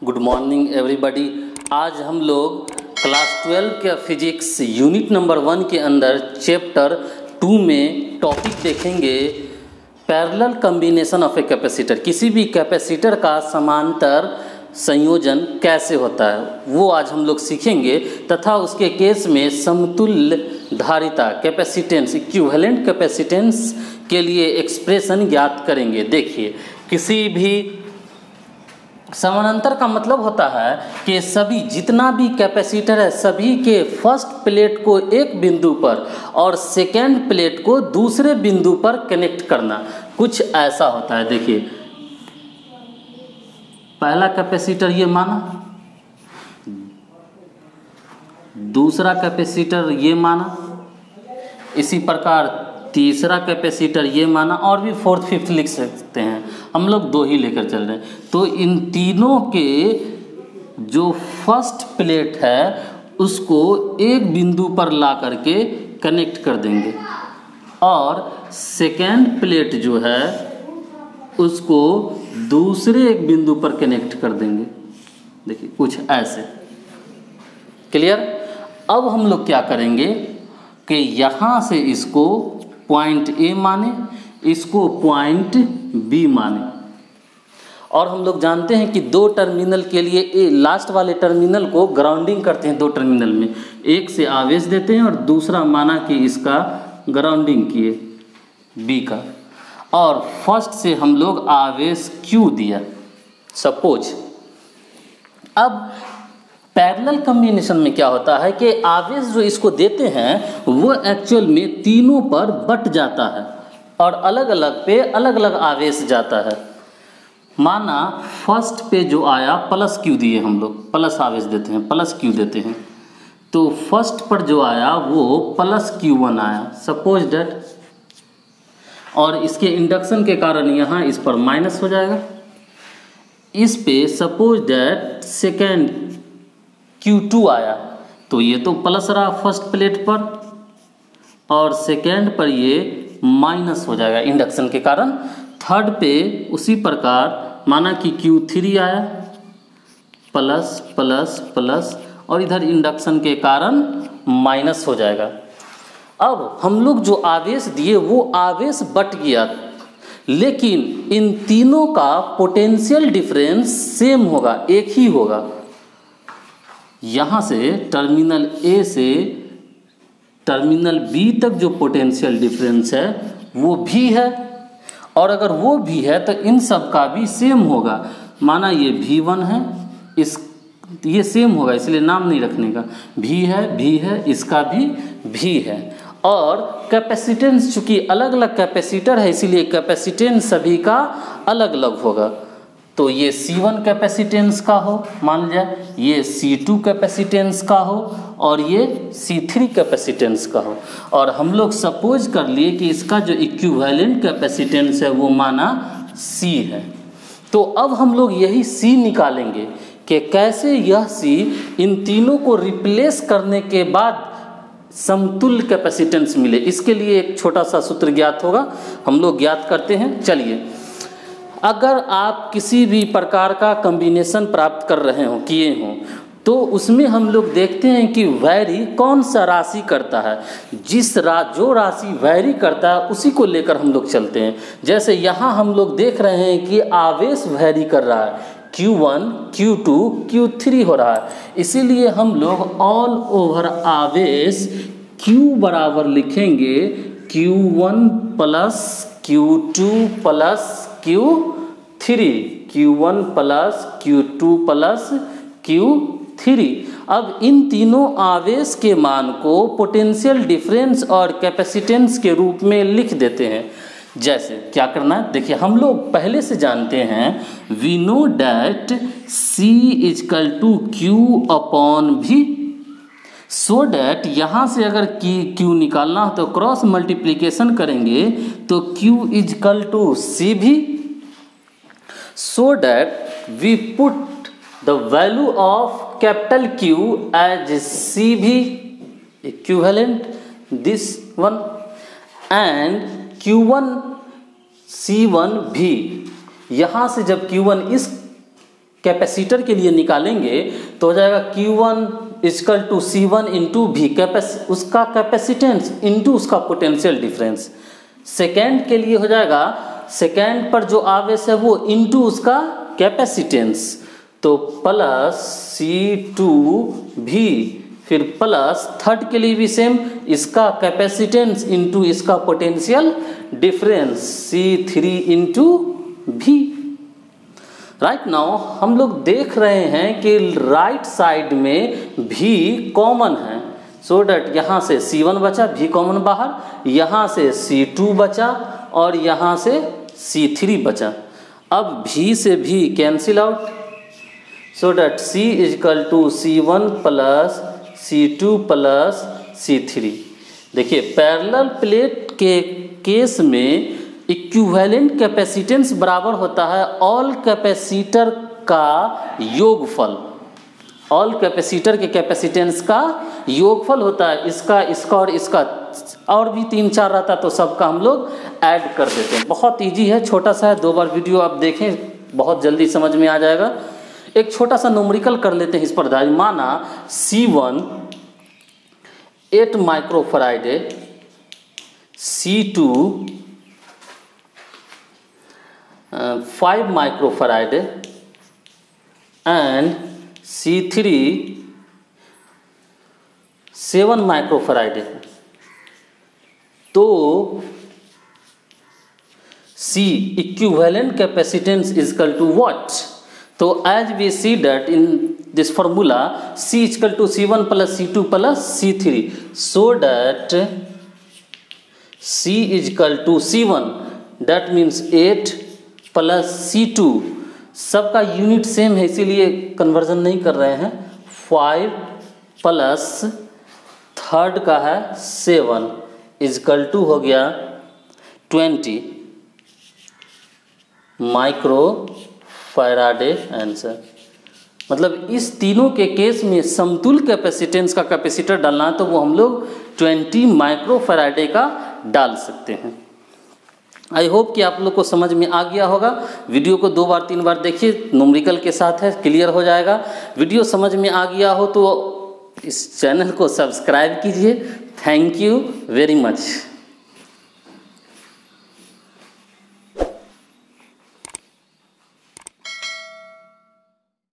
Good morning everybody. आज हम लोग क्लास 12 के फिजिक्स यूनिट नंबर 1 के अंदर चैप्टर 2 में टॉपिक देखेंगे parallel combination of a capacitor. किसी भी कैपेसिटर का समांतर संयोजन कैसे होता है वो आज हम लोग सीखेंगे, तथा उसके केस में समतुल्य धारिता कैपेसिटेंस इक्विवेलेंट कैपेसिटेंस के लिए एक्सप्रेशन ज्ञात करेंगे। देखिए, किसी भी समानांतर का मतलब होता है कि सभी जितना भी कैपेसिटर है सभी के फर्स्ट प्लेट को एक बिंदु पर और सेकेंड प्लेट को दूसरे बिंदु पर कनेक्ट करना, कुछ ऐसा होता है। देखिए, पहला कैपेसिटर ये माना, दूसरा कैपेसिटर ये माना, इसी प्रकार तीसरा कैपेसिटर ये माना, और भी फोर्थ फिफ्थ लिख सकते हैं। हम लोग दो ही लेकर चल रहे हैं। तो इन तीनों के जो फर्स्ट प्लेट है उसको एक बिंदु पर ला करके कनेक्ट कर देंगे और सेकेंड प्लेट जो है उसको दूसरे एक बिंदु पर कनेक्ट कर देंगे। देखिए, कुछ ऐसे। क्लियर? अब हम लोग क्या करेंगे कि यहाँ से इसको पॉइंट ए माने, इसको पॉइंट बी माने। और हम लोग जानते हैं कि दो टर्मिनल के लिए ए लास्ट वाले टर्मिनल को ग्राउंडिंग करते हैं। दो टर्मिनल में एक से आवेश देते हैं और दूसरा माना कि इसका ग्राउंडिंग किए बी का, और फर्स्ट से हम लोग आवेश क्यू दिया सपोज। अब पैरेलल कॉम्बिनेशन में क्या होता है कि आवेश जो इसको देते हैं वो एक्चुअल में तीनों पर बट जाता है और अलग अलग पे अलग अलग आवेश जाता है। माना फर्स्ट पे जो आया प्लस क्यू दिए, हम लोग प्लस आवेश देते हैं, प्लस क्यू देते हैं, तो फर्स्ट पर जो आया वो प्लस Q1 आया सपोज डेट, और इसके इंडक्शन के कारण यहाँ इस पर माइनस हो जाएगा। इस पे सपोज डेट सेकेंड Q2 आया, तो ये तो प्लस रहा फर्स्ट प्लेट पर और सेकेंड पर ये माइनस हो जाएगा इंडक्शन के कारण। थर्ड पे उसी प्रकार माना कि Q3 आया, प्लस प्लस प्लस, और इधर इंडक्शन के कारण माइनस हो जाएगा। अब हम लोग जो आवेश दिए वो आवेश बट गया, लेकिन इन तीनों का पोटेंशियल डिफरेंस सेम होगा, एक ही होगा। यहाँ से टर्मिनल ए से टर्मिनल बी तक जो पोटेंशियल डिफरेंस है वो भी है, और अगर वो भी है तो इन सब का भी सेम होगा। माना ये V1 है, ये सेम होगा, इसलिए नाम नहीं रखने का। भी है, इसका भी है। और कैपेसिटेंस चूँकि अलग अलग कैपेसिटर है इसीलिए कैपेसिटेंस सभी का अलग अलग होगा। तो ये C1 कैपेसिटेंस का हो मान जाए, ये C2 कैपेसिटेंस का हो, और ये C3 कैपेसिटेंस का हो। और हम लोग सपोज कर लिए कि इसका जो इक्विवेलेंट कैपेसिटेंस है वो माना C है। तो अब हम लोग यही C निकालेंगे कि कैसे यह C इन तीनों को रिप्लेस करने के बाद समतुल्य कैपेसिटेंस मिले। इसके लिए एक छोटा सा सूत्र ज्ञात होगा, हम लोग ज्ञात करते हैं। चलिए, अगर आप किसी भी प्रकार का कॉम्बिनेशन प्राप्त कर रहे हो, किए हों, तो उसमें हम लोग देखते हैं कि वैरी कौन सा राशि करता है। जो राशि वैरी करता है उसी को लेकर हम लोग चलते हैं। जैसे यहाँ हम लोग देख रहे हैं कि आवेश वैरी कर रहा है, Q1, Q2, Q3 हो रहा है, इसीलिए हम लोग ऑल ओवर आवेश Q बराबर लिखेंगे Q1 plus Q2 plus Q3, Q1 plus Q2 plus Q3। अब इन तीनों आवेश के मान को पोटेंशियल डिफरेंस और कैपेसिटेंस के रूप में लिख देते हैं। जैसे क्या करना है, देखिए, हम लोग पहले से जानते हैं we know that C equal to Q upon V, so that यहाँ से अगर Q निकालना हो तो क्रॉस मल्टीप्लिकेशन करेंगे तो Q equal to CV, so that we put the value of capital Q as CV equivalent this one and Q1 C1 V। यहाँ से जब Q1 इस कैपेसिटर के लिए निकालेंगे तो हो जाएगा Q1 equal to C1 into भी, उसका कैपेसिटेंस इंटू उसका पोटेंशियल डिफरेंस। सेकेंड के लिए हो जाएगा, सेकेंड पर जो आवेश है वो इंटू उसका कैपेसिटेंस, तो प्लस C2V, फिर प्लस थर्ड के लिए भी सेम, इसका कैपेसिटेंस इंटू इसका पोटेंशियल डिफरेंस C3 इंटू भी। राइट नाउ हम लोग देख रहे हैं कि राइट साइड में भी कॉमन है, सो डैट यहाँ से C1 बचा, भी कॉमन बाहर, यहाँ से C2 बचा और यहाँ से C3 बचा। अब भी से भी cancel out, so that C equal to C1 plus C2 plus C3। देखिए पैरेलल प्लेट के केस में इक्विवेलेंट कैपेसिटेंस बराबर होता है ऑल कैपेसिटर का योगफल, ऑल कैपेसिटर के कैपेसिटेंस का योगफल होता है, इसका इसका और इसका, और भी 3-4 रहता तो सबका हम लोग ऐड कर देते हैं। बहुत इजी है, छोटा सा है, 2 बार वीडियो आप देखें बहुत जल्दी समझ में आ जाएगा। एक छोटा सा न्यूमेरिकल कर लेते हैं इस पर। माना C1 8 microfarad, C2 5 microfarad and C3 7 microfarad. तो C equivalent capacitance is equal to what? तो as we see that in this formula C is equal to C1 plus C2 plus C3, so that C is equal to C1, that means 8 plus C2, सबका unit same है इसीलिए conversion नहीं कर रहे हैं, 5 plus third का है 7 is equal to हो गया 20 माइक्रो फैराडे आंसर। मतलब इस तीनों के केस में समतुल्य कैपेसिटेंस का कैपेसिटर डालना है तो वो हम लोग 20 माइक्रो फैराडे का डाल सकते हैं। आई होप कि आप लोग को समझ में आ गया होगा। वीडियो को 2 बार 3 बार देखिए, न्यूमेरिकल के साथ है, क्लियर हो जाएगा। वीडियो समझ में आ गया हो तो इस चैनल को सब्सक्राइब कीजिए। Thank you very much.